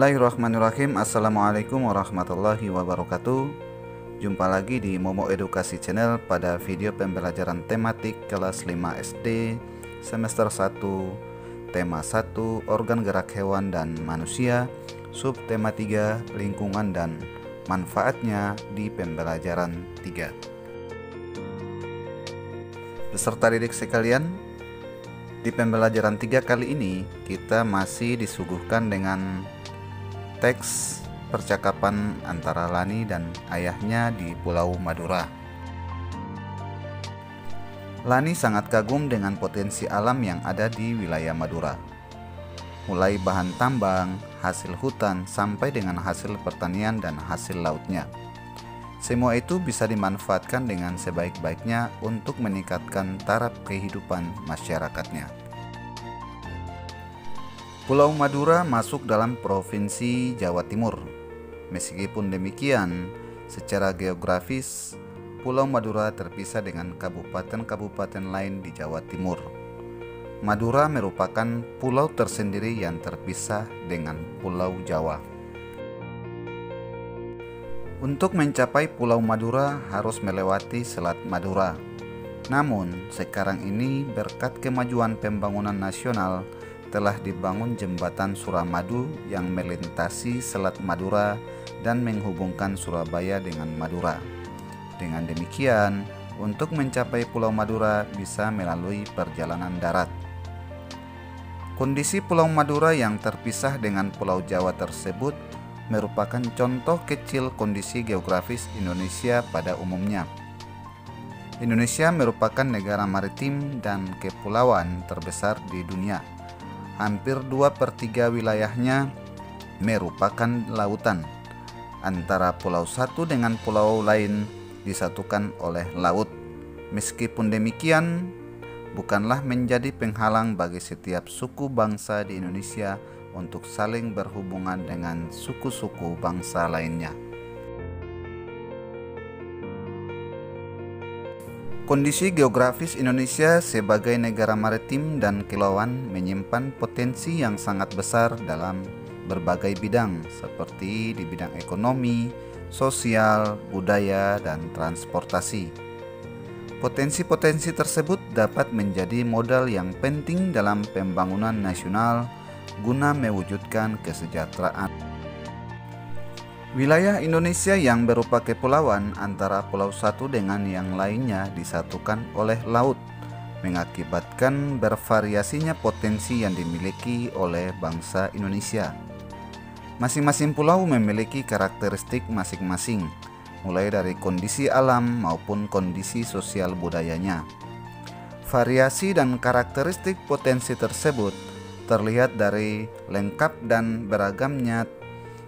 Bismillahirrahmanirrahim. Assalamualaikum warahmatullahi wabarakatuh. Jumpa lagi di Momo Edukasi Channel pada video pembelajaran tematik kelas 5 SD semester 1, tema 1 organ gerak hewan dan manusia, subtema 3 lingkungan dan manfaatnya di pembelajaran 3. Peserta didik sekalian, di pembelajaran 3 kali ini kita masih disuguhkan dengan teks percakapan antara Lani dan ayahnya di Pulau Madura. Lani sangat kagum dengan potensi alam yang ada di wilayah Madura. Mulai bahan tambang, hasil hutan, sampai dengan hasil pertanian dan hasil lautnya. Semua itu bisa dimanfaatkan dengan sebaik-baiknya untuk meningkatkan taraf kehidupan masyarakatnya. Pulau Madura masuk dalam Provinsi Jawa Timur. Meskipun demikian, secara geografis, Pulau Madura terpisah dengan kabupaten-kabupaten lain di Jawa Timur. Madura merupakan pulau tersendiri yang terpisah dengan Pulau Jawa. Untuk mencapai Pulau Madura harus melewati Selat Madura. Namun, sekarang ini berkat kemajuan pembangunan nasional, telah dibangun jembatan Suramadu yang melintasi Selat Madura dan menghubungkan Surabaya dengan Madura. Dengan demikian, untuk mencapai Pulau Madura bisa melalui perjalanan darat. Kondisi Pulau Madura yang terpisah dengan Pulau Jawa tersebut merupakan contoh kecil kondisi geografis Indonesia pada umumnya. Indonesia merupakan negara maritim dan kepulauan terbesar di dunia. Hampir 2/3 wilayahnya merupakan lautan. Antara pulau satu dengan pulau lain disatukan oleh laut. Meskipun demikian, bukanlah menjadi penghalang bagi setiap suku bangsa di Indonesia untuk saling berhubungan dengan suku-suku bangsa lainnya. Kondisi geografis Indonesia sebagai negara maritim dan kepulauan menyimpan potensi yang sangat besar dalam berbagai bidang seperti di bidang ekonomi, sosial, budaya, dan transportasi. Potensi-potensi tersebut dapat menjadi modal yang penting dalam pembangunan nasional guna mewujudkan kesejahteraan. Wilayah Indonesia yang berupa kepulauan antara pulau satu dengan yang lainnya disatukan oleh laut, mengakibatkan bervariasinya potensi yang dimiliki oleh bangsa Indonesia. Masing-masing pulau memiliki karakteristik masing-masing, mulai dari kondisi alam maupun kondisi sosial budayanya. Variasi dan karakteristik potensi tersebut terlihat dari lengkap dan beragamnya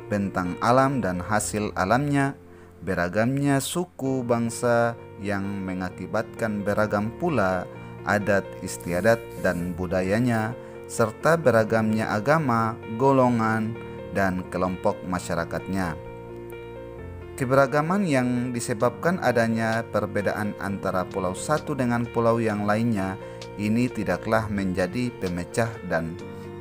bentang alam dan hasil alamnya, beragamnya suku bangsa yang mengakibatkan beragam pula adat istiadat dan budayanya, serta beragamnya agama, golongan, dan kelompok masyarakatnya. Keberagaman yang disebabkan adanya perbedaan antara pulau satu dengan pulau yang lainnya ini tidaklah menjadi pemecah dan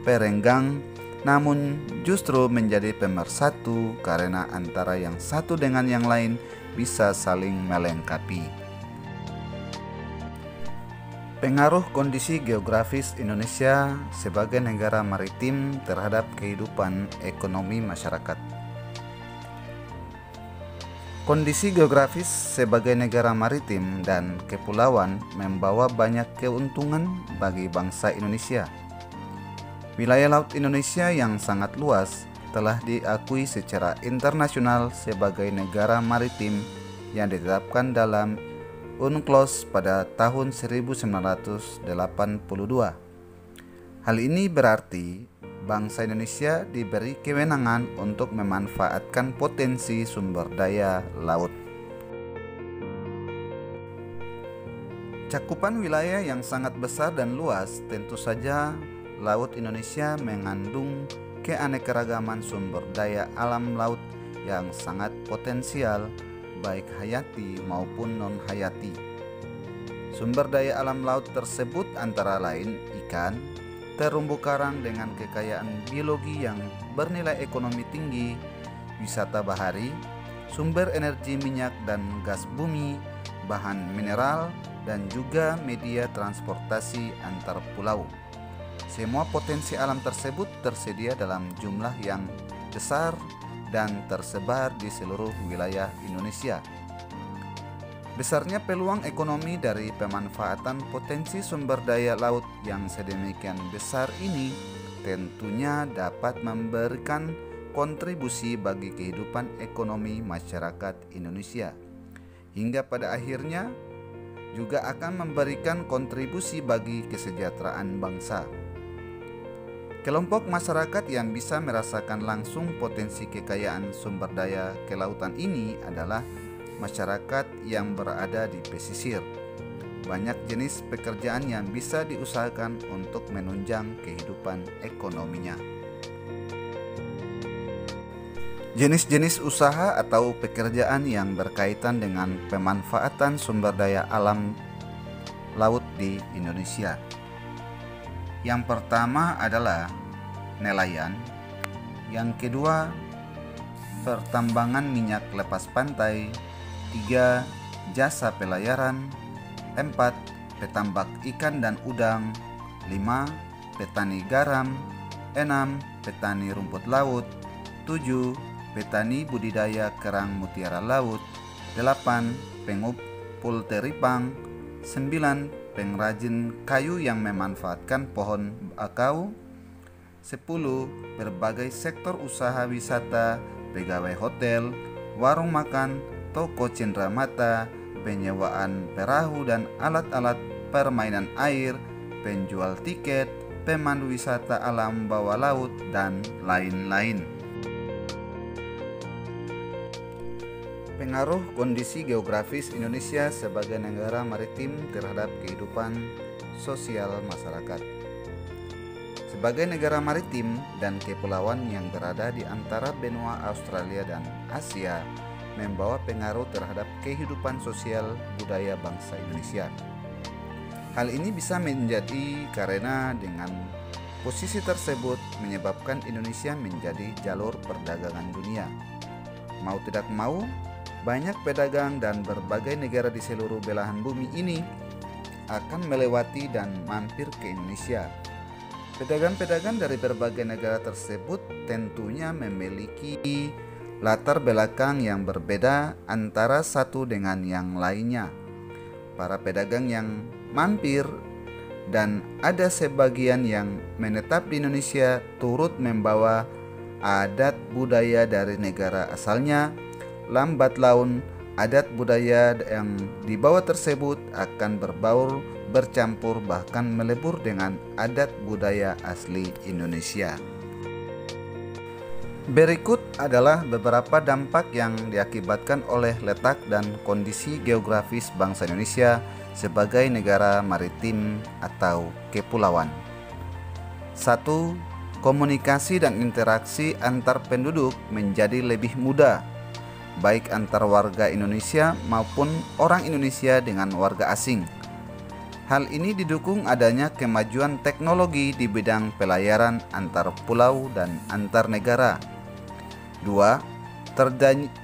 perenggang, namun justru menjadi pemersatu karena antara yang satu dengan yang lain bisa saling melengkapi. Pengaruh kondisi geografis Indonesia sebagai negara maritim terhadap kehidupan ekonomi masyarakat. Kondisi geografis sebagai negara maritim dan kepulauan membawa banyak keuntungan bagi bangsa Indonesia. Wilayah laut Indonesia yang sangat luas telah diakui secara internasional sebagai negara maritim yang ditetapkan dalam UNCLOS pada tahun 1982. Hal ini berarti bangsa Indonesia diberi kewenangan untuk memanfaatkan potensi sumber daya laut. Cakupan wilayah yang sangat besar dan luas, tentu saja Laut Indonesia mengandung keanekaragaman sumber daya alam laut yang sangat potensial, baik hayati maupun non-hayati. Sumber daya alam laut tersebut antara lain ikan, terumbu karang dengan kekayaan biologi yang bernilai ekonomi tinggi, wisata bahari, sumber energi minyak dan gas bumi, bahan mineral, dan juga media transportasi antar pulau. Semua potensi alam tersebut tersedia dalam jumlah yang besar dan tersebar di seluruh wilayah Indonesia. Besarnya peluang ekonomi dari pemanfaatan potensi sumber daya laut yang sedemikian besar ini tentunya dapat memberikan kontribusi bagi kehidupan ekonomi masyarakat Indonesia, hingga pada akhirnya juga akan memberikan kontribusi bagi kesejahteraan bangsa. Kelompok masyarakat yang bisa merasakan langsung potensi kekayaan sumber daya kelautan ini adalah masyarakat yang berada di pesisir. Banyak jenis pekerjaan yang bisa diusahakan untuk menunjang kehidupan ekonominya. Jenis-jenis usaha atau pekerjaan yang berkaitan dengan pemanfaatan sumber daya alam laut di Indonesia. Yang pertama adalah nelayan, yang kedua pertambangan minyak lepas pantai, 3. Jasa pelayaran, 4. Petambak ikan dan udang, 5. Petani garam, 6. Petani rumput laut, 7. Petani budidaya kerang mutiara laut, 8. Pengupul teripang, 9. Pengrajin kayu yang memanfaatkan pohon bakau, 10. Berbagai sektor usaha wisata, pegawai hotel, warung makan, toko cenderamata, penyewaan perahu dan alat-alat permainan air, penjual tiket, pemandu wisata alam bawah laut, dan lain-lain. Pengaruh kondisi geografis Indonesia sebagai negara maritim terhadap kehidupan sosial masyarakat. Sebagai negara maritim dan kepulauan yang berada di antara benua Australia dan Asia, membawa pengaruh terhadap kehidupan sosial budaya bangsa Indonesia. Hal ini bisa menjadi karena dengan posisi tersebut menyebabkan Indonesia menjadi jalur perdagangan dunia. Mau tidak mau, banyak pedagang dan berbagai negara di seluruh belahan bumi ini akan melewati dan mampir ke Indonesia. Pedagang-pedagang dari berbagai negara tersebut tentunya memiliki latar belakang yang berbeda antara satu dengan yang lainnya. Para pedagang yang mampir dan ada sebagian yang menetap di Indonesia turut membawa adat budaya dari negara asalnya. Lambat laun, adat budaya yang dibawa tersebut akan berbaur, bercampur, bahkan melebur dengan adat budaya asli Indonesia. Berikut adalah beberapa dampak yang diakibatkan oleh letak dan kondisi geografis bangsa Indonesia sebagai negara maritim atau kepulauan. 1. Komunikasi dan interaksi antar penduduk menjadi lebih mudah, baik antar warga Indonesia maupun orang Indonesia dengan warga asing. Hal ini didukung adanya kemajuan teknologi di bidang pelayaran antar pulau dan antar negara. 2.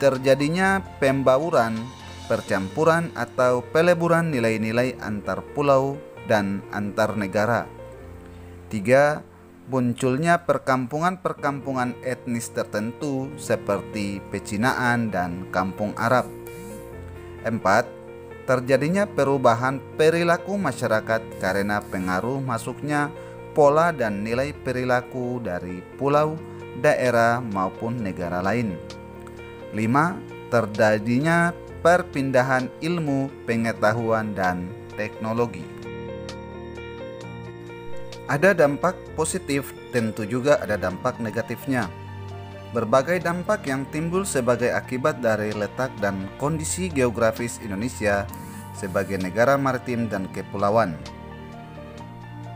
Terjadinya pembauran, percampuran atau peleburan nilai-nilai antar pulau dan antar negara. 3. Munculnya perkampungan-perkampungan etnis tertentu seperti Pecinaan dan Kampung Arab. 4. Terjadinya perubahan perilaku masyarakat karena pengaruh masuknya pola dan nilai perilaku dari pulau, daerah maupun negara lain. 5. Terjadinya perpindahan ilmu, pengetahuan, dan teknologi. Ada dampak positif, tentu juga ada dampak negatifnya. Berbagai dampak yang timbul sebagai akibat dari letak dan kondisi geografis Indonesia sebagai negara maritim dan kepulauan.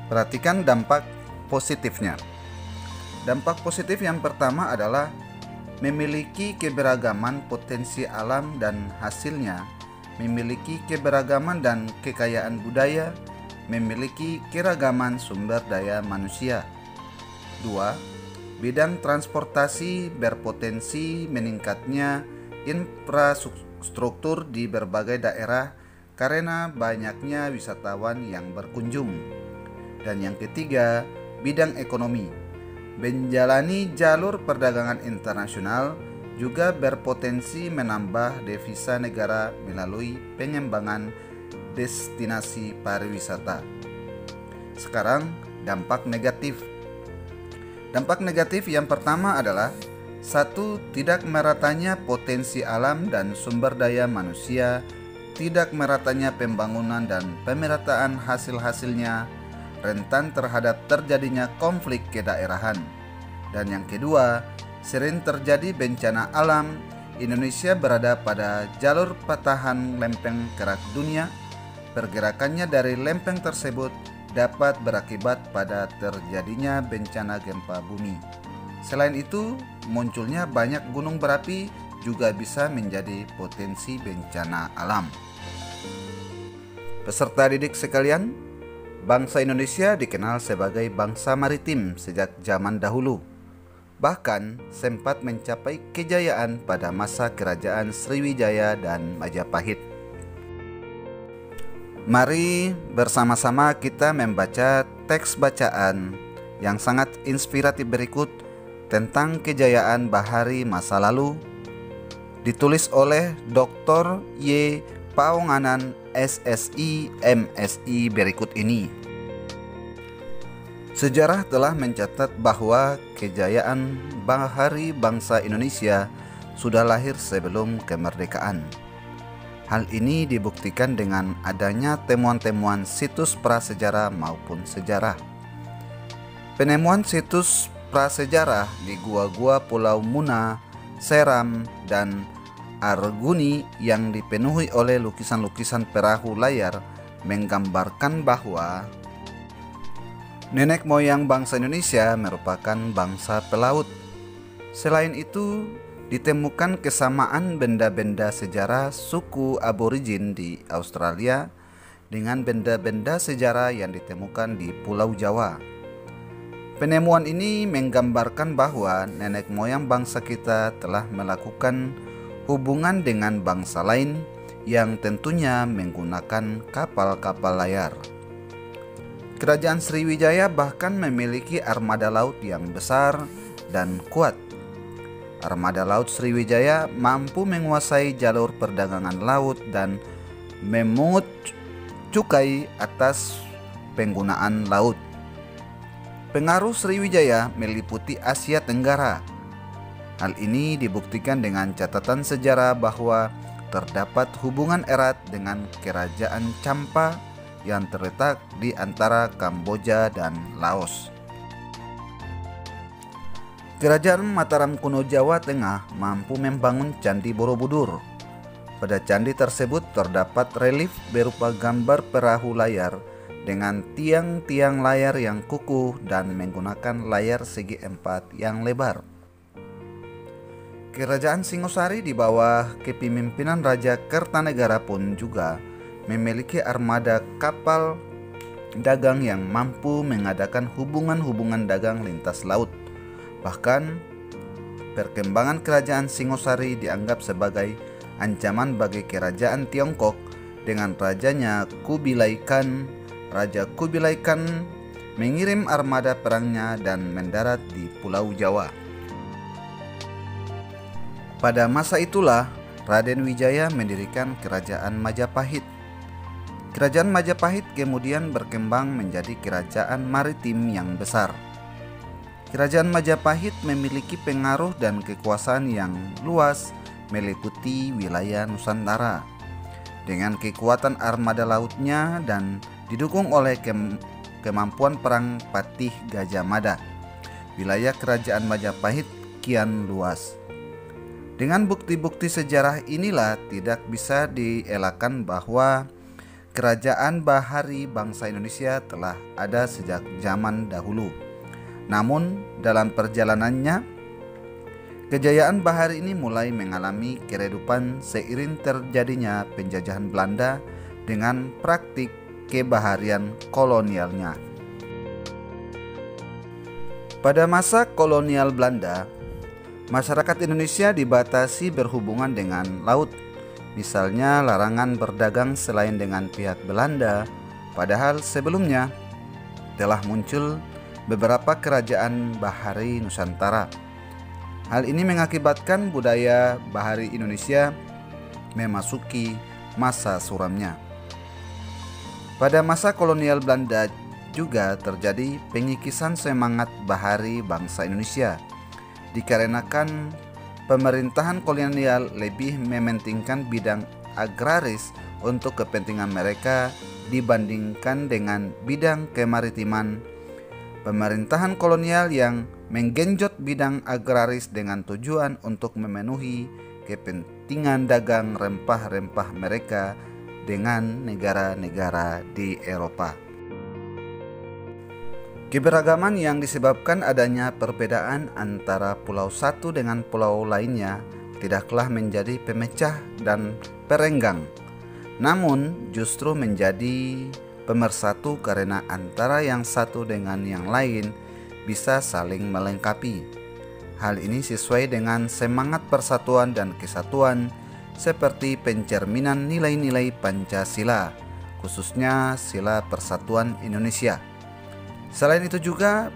Perhatikan dampak positifnya. Dampak positif yang pertama adalah memiliki keberagaman potensi alam dan hasilnya, memiliki keberagaman dan kekayaan budaya, memiliki keragaman sumber daya manusia. 2. Bidang transportasi berpotensi meningkatnya infrastruktur di berbagai daerah karena banyaknya wisatawan yang berkunjung. Dan yang ketiga, bidang ekonomi. Menjalani jalur perdagangan internasional juga berpotensi menambah devisa negara melalui pengembangan destinasi pariwisata. Sekarang, dampak negatif. Dampak negatif yang pertama adalah 1. Tidak meratanya potensi alam dan sumber daya manusia, tidak meratanya pembangunan dan pemerataan hasil-hasilnya, rentan terhadap terjadinya konflik kedaerahan. Dan yang kedua, sering terjadi bencana alam. Indonesia berada pada jalur patahan lempeng kerak dunia. Pergerakannya dari lempeng tersebut dapat berakibat pada terjadinya bencana gempa bumi. Selain itu, munculnya banyak gunung berapi juga bisa menjadi potensi bencana alam. Peserta didik sekalian, bangsa Indonesia dikenal sebagai bangsa maritim sejak zaman dahulu. Bahkan sempat mencapai kejayaan pada masa kerajaan Sriwijaya dan Majapahit. Mari bersama-sama kita membaca teks bacaan yang sangat inspiratif berikut tentang kejayaan bahari masa lalu, ditulis oleh Dr. Y. Paonganan SSI MSI berikut ini. Sejarah telah mencatat bahwa kejayaan bahari bangsa Indonesia sudah lahir sebelum kemerdekaan. Hal ini dibuktikan dengan adanya temuan-temuan situs prasejarah maupun sejarah. Penemuan situs prasejarah di gua-gua Pulau Muna, Seram, dan Arguni yang dipenuhi oleh lukisan-lukisan perahu layar menggambarkan bahwa nenek moyang bangsa Indonesia merupakan bangsa pelaut. Selain itu, ditemukan kesamaan benda-benda sejarah suku aborigin di Australia dengan benda-benda sejarah yang ditemukan di Pulau Jawa. Penemuan ini menggambarkan bahwa nenek moyang bangsa kita telah melakukan hubungan dengan bangsa lain yang tentunya menggunakan kapal-kapal layar. Kerajaan Sriwijaya bahkan memiliki armada laut yang besar dan kuat. Armada laut Sriwijaya mampu menguasai jalur perdagangan laut dan memungut cukai atas penggunaan laut. Pengaruh Sriwijaya meliputi Asia Tenggara. Hal ini dibuktikan dengan catatan sejarah bahwa terdapat hubungan erat dengan Kerajaan Champa yang terletak di antara Kamboja dan Laos. Kerajaan Mataram kuno Jawa Tengah mampu membangun Candi Borobudur. Pada candi tersebut terdapat relief berupa gambar perahu layar dengan tiang-tiang layar yang kukuh dan menggunakan layar segi empat yang lebar. Kerajaan Singosari di bawah kepemimpinan Raja Kertanegara pun juga memiliki armada kapal dagang yang mampu mengadakan hubungan-hubungan dagang lintas laut. Bahkan, perkembangan kerajaan Singosari dianggap sebagai ancaman bagi kerajaan Tiongkok dengan rajanya Kubilai Khan. Raja Kubilai Khan mengirim armada perangnya dan mendarat di Pulau Jawa. Pada masa itulah Raden Wijaya mendirikan Kerajaan Majapahit. Kerajaan Majapahit kemudian berkembang menjadi kerajaan maritim yang besar. Kerajaan Majapahit memiliki pengaruh dan kekuasaan yang luas meliputi wilayah Nusantara. Dengan kekuatan armada lautnya dan didukung oleh kemampuan perang Patih Gajah Mada, wilayah kerajaan Majapahit kian luas. Dengan bukti-bukti sejarah inilah tidak bisa dielakkan bahwa kerajaan bahari bangsa Indonesia telah ada sejak zaman dahulu. Namun dalam perjalanannya, kejayaan bahari ini mulai mengalami keredupan seiring terjadinya penjajahan Belanda dengan praktik kebaharian kolonialnya. Pada masa kolonial Belanda, masyarakat Indonesia dibatasi berhubungan dengan laut. Misalnya larangan berdagang selain dengan pihak Belanda, padahal sebelumnya telah muncul beberapa kerajaan bahari Nusantara. Hal ini mengakibatkan budaya bahari Indonesia memasuki masa suramnya. Pada masa kolonial Belanda juga terjadi pengikisan semangat bahari bangsa Indonesia, dikarenakan pemerintahan kolonial lebih mementingkan bidang agraris untuk kepentingan mereka dibandingkan dengan bidang kemaritiman. Pemerintahan kolonial yang menggenjot bidang agraris dengan tujuan untuk memenuhi kepentingan dagang rempah-rempah mereka dengan negara-negara di Eropa. Keberagaman yang disebabkan adanya perbedaan antara pulau satu dengan pulau lainnya tidaklah menjadi pemecah dan perenggang, namun justru menjadi pemersatu karena antara yang satu dengan yang lain bisa saling melengkapi. Hal ini sesuai dengan semangat persatuan dan kesatuan seperti pencerminan nilai-nilai Pancasila, khususnya Sila Persatuan Indonesia. Selain itu juga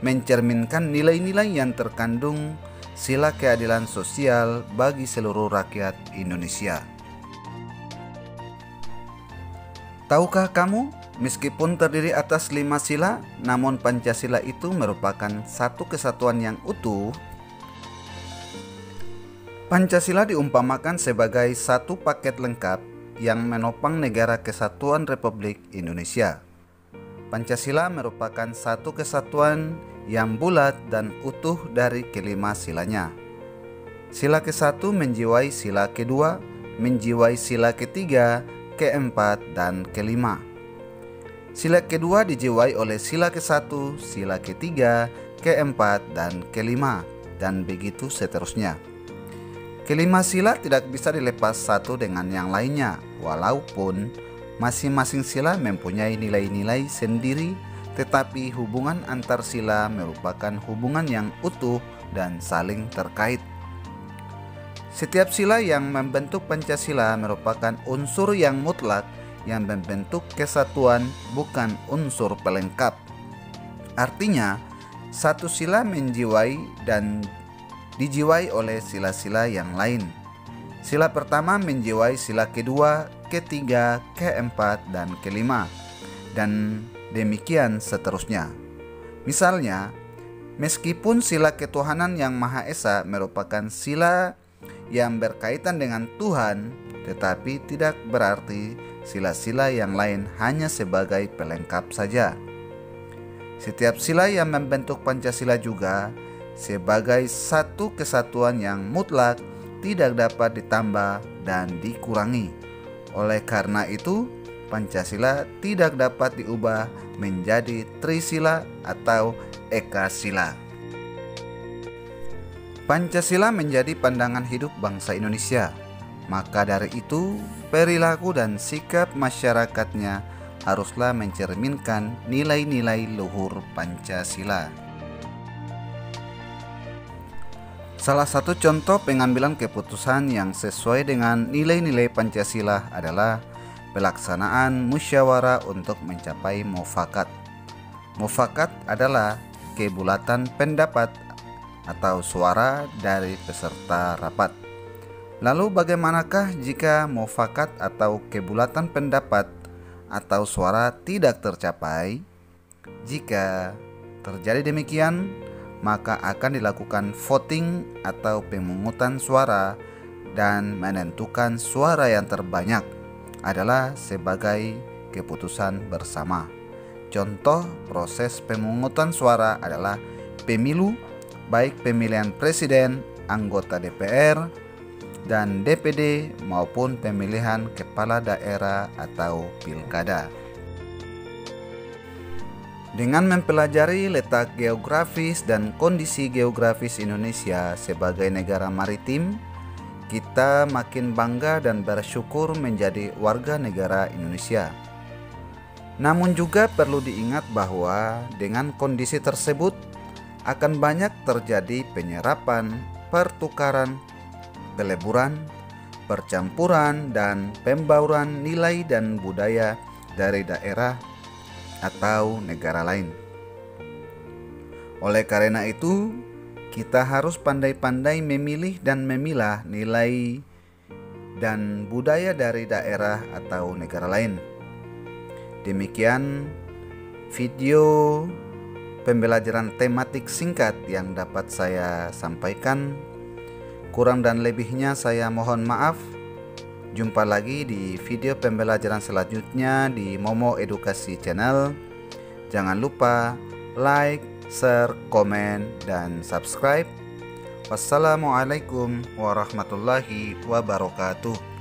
mencerminkan nilai-nilai yang terkandung sila keadilan sosial bagi seluruh rakyat Indonesia. Tahukah kamu, meskipun terdiri atas 5 sila, namun Pancasila itu merupakan satu kesatuan yang utuh. Pancasila diumpamakan sebagai satu paket lengkap yang menopang Negara Kesatuan Republik Indonesia. Pancasila merupakan satu kesatuan yang bulat dan utuh dari kelima silanya. Sila ke-1 menjiwai sila kedua, menjiwai sila ketiga, keempat, dan kelima. Sila kedua dijiwai oleh sila ke-1, sila ketiga, keempat, dan kelima, dan begitu seterusnya. Kelima sila tidak bisa dilepas satu dengan yang lainnya, walaupun masing-masing sila mempunyai nilai-nilai sendiri, tetapi hubungan antar sila merupakan hubungan yang utuh dan saling terkait. Setiap sila yang membentuk Pancasila merupakan unsur yang mutlak yang membentuk kesatuan, bukan unsur pelengkap. Artinya, satu sila menjiwai dan dijiwai oleh sila-sila yang lain. Sila pertama menjiwai sila kedua, ketiga, keempat, dan kelima, dan demikian seterusnya. Misalnya, meskipun sila ketuhanan yang Maha Esa merupakan sila yang berkaitan dengan Tuhan, tetapi tidak berarti sila-sila yang lain hanya sebagai pelengkap saja. Setiap sila yang membentuk Pancasila juga sebagai satu kesatuan yang mutlak, tidak dapat ditambah dan dikurangi. Oleh karena itu, Pancasila tidak dapat diubah menjadi Trisila atau Ekasila. Pancasila menjadi pandangan hidup bangsa Indonesia. Maka dari itu, perilaku dan sikap masyarakatnya haruslah mencerminkan nilai-nilai luhur Pancasila. Salah satu contoh pengambilan keputusan yang sesuai dengan nilai-nilai Pancasila adalah pelaksanaan musyawarah untuk mencapai mufakat. Mufakat adalah kebulatan pendapat atau suara dari peserta rapat. Lalu bagaimanakah jika mufakat atau kebulatan pendapat atau suara tidak tercapai? Jika terjadi demikian, maka akan dilakukan voting atau pemungutan suara, dan menentukan suara yang terbanyak adalah sebagai keputusan bersama. Contoh proses pemungutan suara adalah pemilu, baik pemilihan presiden, anggota DPR, dan DPD maupun pemilihan kepala daerah atau pilkada. Dengan mempelajari letak geografis dan kondisi geografis Indonesia sebagai negara maritim, kita makin bangga dan bersyukur menjadi warga negara Indonesia. Namun juga perlu diingat bahwa dengan kondisi tersebut akan banyak terjadi penyerapan, pertukaran, peleburan, percampuran, dan pembauran nilai dan budaya dari daerah atau negara lain. Oleh karena itu, kita harus pandai-pandai memilih dan memilah nilai dan budaya dari daerah atau negara lain. Demikian video pembelajaran tematik singkat yang dapat saya sampaikan. Kurang dan lebihnya saya mohon maaf. Jumpa lagi di video pembelajaran selanjutnya di Momo Edukasi Channel. Jangan lupa like, share, komen, dan subscribe. Wassalamualaikum warahmatullahi wabarakatuh.